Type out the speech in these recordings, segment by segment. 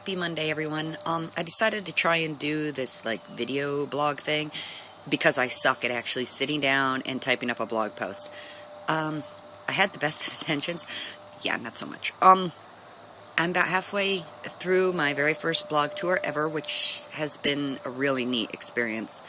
Happy Monday, everyone. I decided to try and do this, video blog thing because I suck at actually sitting down and typing up a blog post. I had the best of intentions. Yeah, not so much. I'm about halfway through my very first blog tour ever, which has been a really neat experience.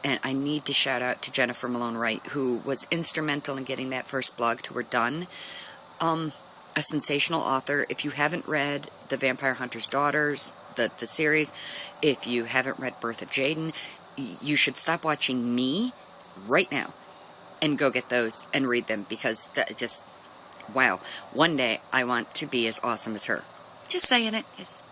And I need to shout out to Jennifer Malone Wright, who was instrumental in getting that first blog tour done. A sensational author. If you haven't read The Vampire Hunter's Daughters, the series, if you haven't read Birth of Jaden, you should stop watching me right now and go get those and read them, because wow, one day I want to be as awesome as her. Just saying it. Yes.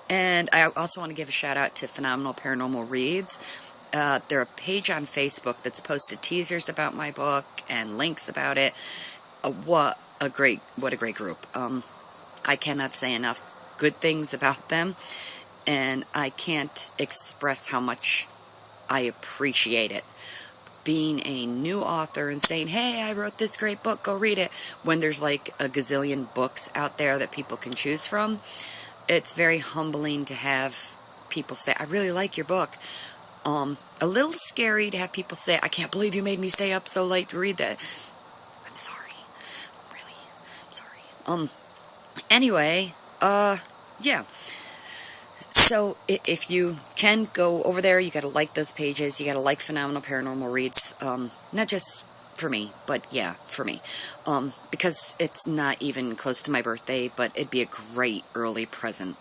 And I also want to give a shout out to Phenomenal Paranormal Reads. They're a page on Facebook that's posted teasers about my book and links about it. What a great group. I cannot say enough good things about them, and I can't express how much I appreciate it. Being a new author and saying, hey, I wrote this great book, go read it, when there's like a gazillion books out there that people can choose from, it's very humbling to have people say, I really like your book. A little scary to have people say, I can't believe you made me stay up so late to read that. Anyway, yeah. So, if you can go over there, you gotta like those pages, you gotta like Phenomenal Paranormal Reads, not just for me, but yeah, for me. Because it's not even close to my birthday, but it'd be a great early present.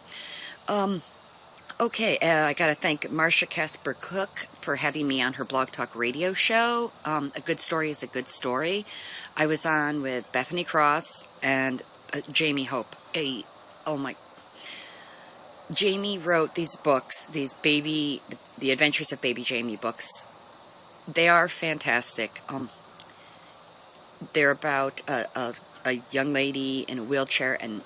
Okay, I gotta thank Marcia Casper Cook for having me on her Blog Talk radio show. A good story is a good story. I was on with Bethany Cross and Jamie Hope. Jamie wrote these books, The Adventures of Baby Jamie books. They are fantastic. They're about a young lady in a wheelchair, and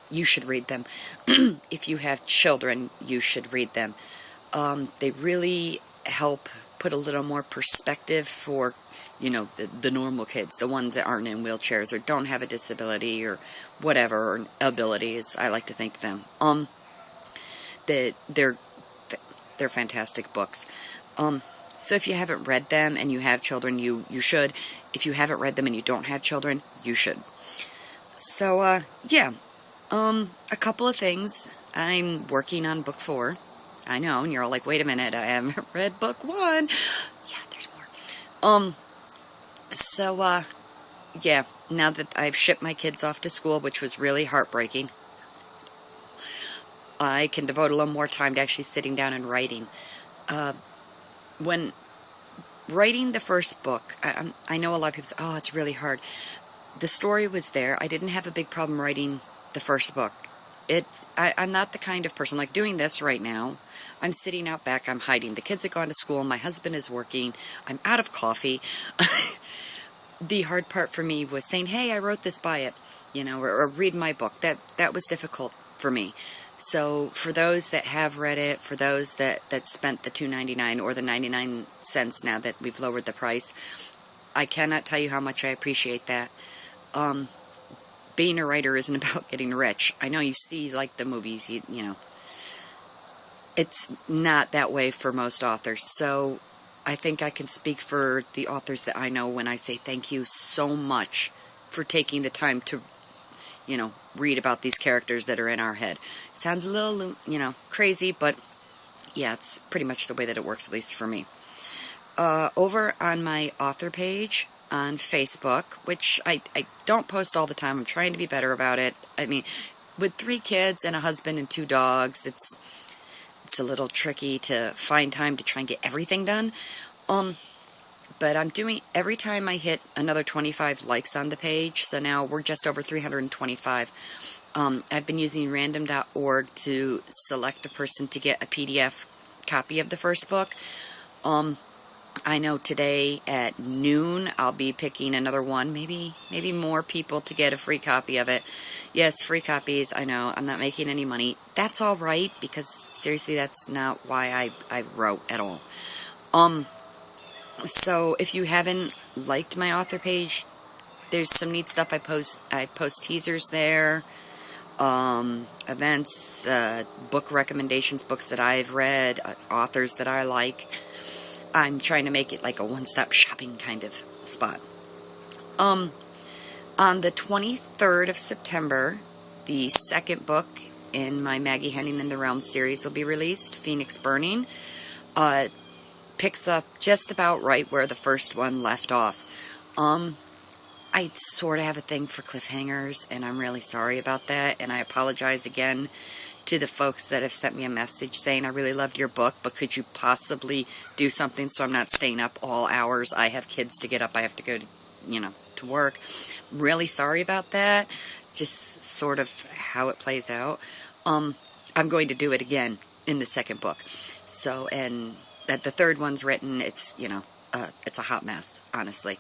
you should read them. If you have children, you should read them. They really help put a little more perspective for, the normal kids, the ones that aren't in wheelchairs or don't have a disability or whatever, or abilities, I like to think them. They're fantastic books. So if you haven't read them and you have children, you should. If you haven't read them and you don't have children, you should. So, yeah. A couple of things. I'm working on book 4. I know, and you're all like, wait a minute, I haven't read book 1. Yeah, there's more. So, yeah, now that I've shipped my kids off to school, which was really heartbreaking, I can devote a little more time to actually sitting down and writing. When writing the first book, I know a lot of people say, oh, it's really hard. The story was there. I didn't have a big problem writing the first book. I'm not the kind of person, like doing this right now, I'm sitting out back, I'm hiding. The kids have gone to school, my husband is working, I'm out of coffee. The hard part for me was saying, hey, I wrote this, buy it, or read my book. That was difficult for me. So for those that have read it, for those that spent the $2.99 or the 99 cents now that we've lowered the price, I cannot tell you how much I appreciate that. Being a writer isn't about getting rich. I know you see, the movies, it's not that way for most authors. So I think I can speak for the authors that I know when I say thank you so much for taking the time to, read about these characters that are in our head. Sounds a little, crazy, but yeah, it's pretty much the way that it works, at least for me. Over on my author page on Facebook, which I don't post all the time. I'm trying to be better about it. I mean, with 3 kids and a husband and 2 dogs, it's a little tricky to find time to try and get everything done. But I'm doing, every time I hit another 25 likes on the page, so now we're just over 325. I've been using random.org to select a person to get a PDF copy of the first book. I know today at noon I'll be picking another one, maybe more people to get a free copy of it. Yes, free copies, I know, I'm not making any money. That's all right, because seriously, that's not why I wrote at all. So if you haven't liked my author page, there's some neat stuff I post. I post teasers there. events, book recommendations, books that I've read, authors that I like. I'm trying to make it like a one-stop shopping kind of spot. On the 23rd of September, the second book in my Maggie Henning and the Realm series will be released, Phoenix Burning. Picks up just about right where the first one left off. I sort of have a thing for cliffhangers, and I'm really sorry about that, and I apologize again to the folks that have sent me a message saying, I really loved your book, but could you possibly do something so I'm not staying up all hours? I have kids to get up. I have to go to work. I'm really sorry about that. Just sort of how it plays out. I'm going to do it again in the second book. So, and that the third one's written, it's a hot mess, honestly.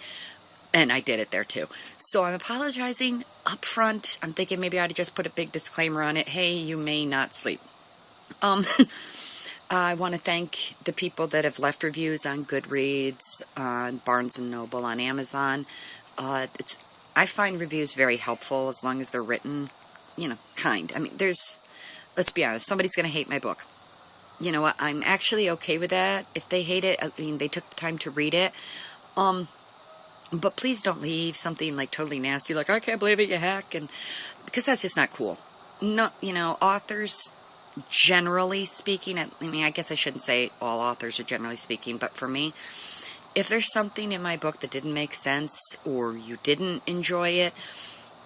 And I did it there too. So I'm apologizing up front. I'm thinking maybe I ought to just put a big disclaimer on it. Hey, you may not sleep. I want to thank the people that have left reviews on Goodreads, on Barnes & Noble, on Amazon. I find reviews very helpful as long as they're written, kind. I mean, let's be honest, somebody's going to hate my book. You know what? I'm actually okay with that. If they hate it, I mean, they took the time to read it. But please don't leave something like totally nasty, like, I can't believe it, you hack, because that's just not cool. No, authors, generally speaking, I guess I shouldn't say all authors are generally speaking, but for me, if there's something in my book that didn't make sense, or you didn't enjoy it,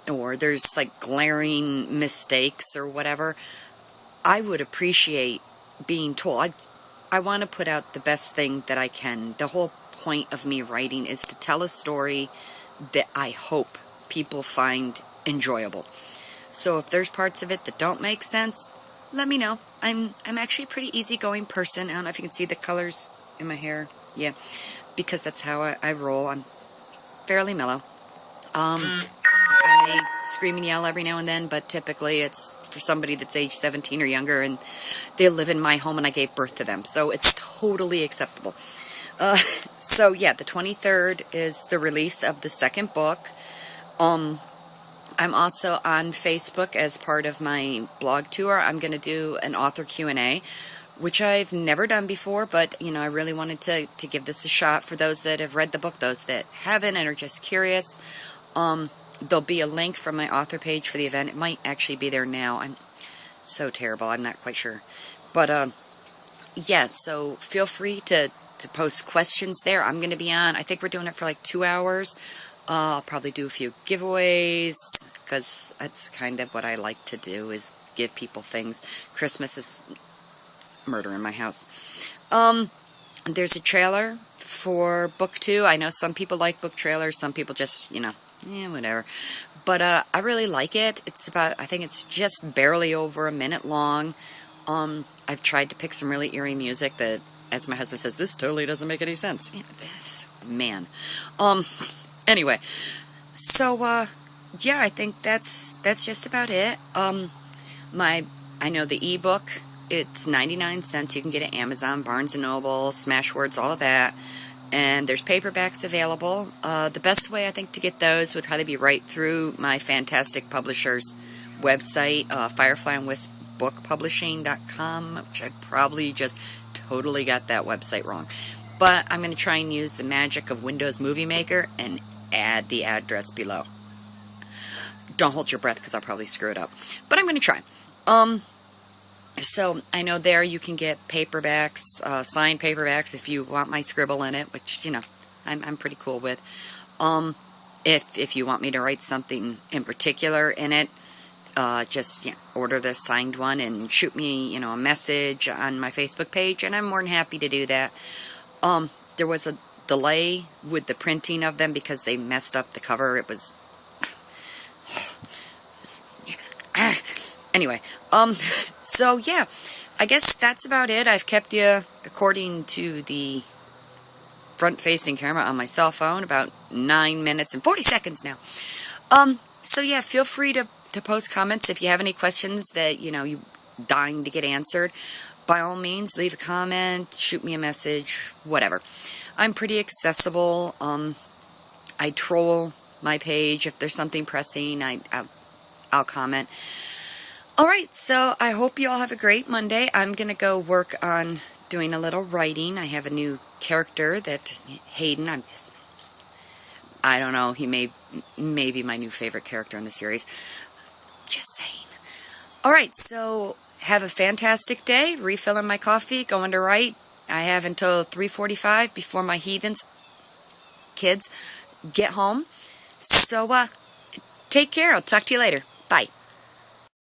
or there's like glaring mistakes or whatever, I would appreciate being told. I want to put out the best thing that I can. The whole point of me writing is to tell a story that I hope people find enjoyable. So if there's parts of it that don't make sense, let me know. I'm actually a pretty easygoing person. I don't know if you can see the colors in my hair. Yeah, because that's how I roll. I'm fairly mellow. I may scream and yell every now and then, but typically it's for somebody that's age 17 or younger, and they live in my home and I gave birth to them. So it's totally acceptable. So yeah, the 23rd is the release of the second book. I'm also on Facebook as part of my blog tour. I'm going to do an author Q&A, which I've never done before, but I really wanted to give this a shot for those that have read the book, those that haven't and are just curious. There'll be a link from my author page for the event. It might actually be there now. I'm so terrible. I'm not quite sure. But yeah, so feel free to post questions there. I'm going to be on. I think we're doing it for like 2 hours. I'll probably do a few giveaways, because that's kind of what I like to do, is give people things. Christmas is murder in my house. There's a trailer for book 2. I know some people like book trailers. Some people just, whatever. But I really like it. I think it's just barely over a minute long. I've tried to pick some really eerie music that, as my husband says, this totally doesn't make any sense. Man. Anyway. So, yeah, I think that's just about it. I know the ebook, it's 99 cents. You can get it at Amazon, Barnes & Noble, Smashwords, all of that. And there's paperbacks available. The best way, I think, to get those would probably be right through my fantastic publisher's website, fireflyandwispbookpublishing.com, which I probably just totally got that website wrong. But I'm going to try and use the magic of Windows Movie Maker and add the address below. Don't hold your breath, because I'll probably screw it up. But I'm going to try. So I know there you can get paperbacks, signed paperbacks if you want my scribble in it, which, I'm pretty cool with. If you want me to write something in particular in it, just order the signed one and shoot me, a message on my Facebook page, and I'm more than happy to do that. There was a delay with the printing of them because they messed up the cover. It was anyway. So yeah, I guess that's about it. I've kept you, according to the front-facing camera on my cell phone, about 9 minutes and 40 seconds now. So yeah, feel free to post comments if you have any questions that, you're dying to get answered. By all means, leave a comment, shoot me a message, whatever. I'm pretty accessible. I troll my page. If there's something pressing, I'll comment. All right, so I hope you all have a great Monday. I'm going to go work on doing a little writing. I have a new character that Hayden, I don't know, he may be my new favorite character in the series. Just saying. All right, so have a fantastic day. Refilling my coffee, going to write. I have until 3:45 before my heathens kids get home. So take care. I'll talk to you later. Bye.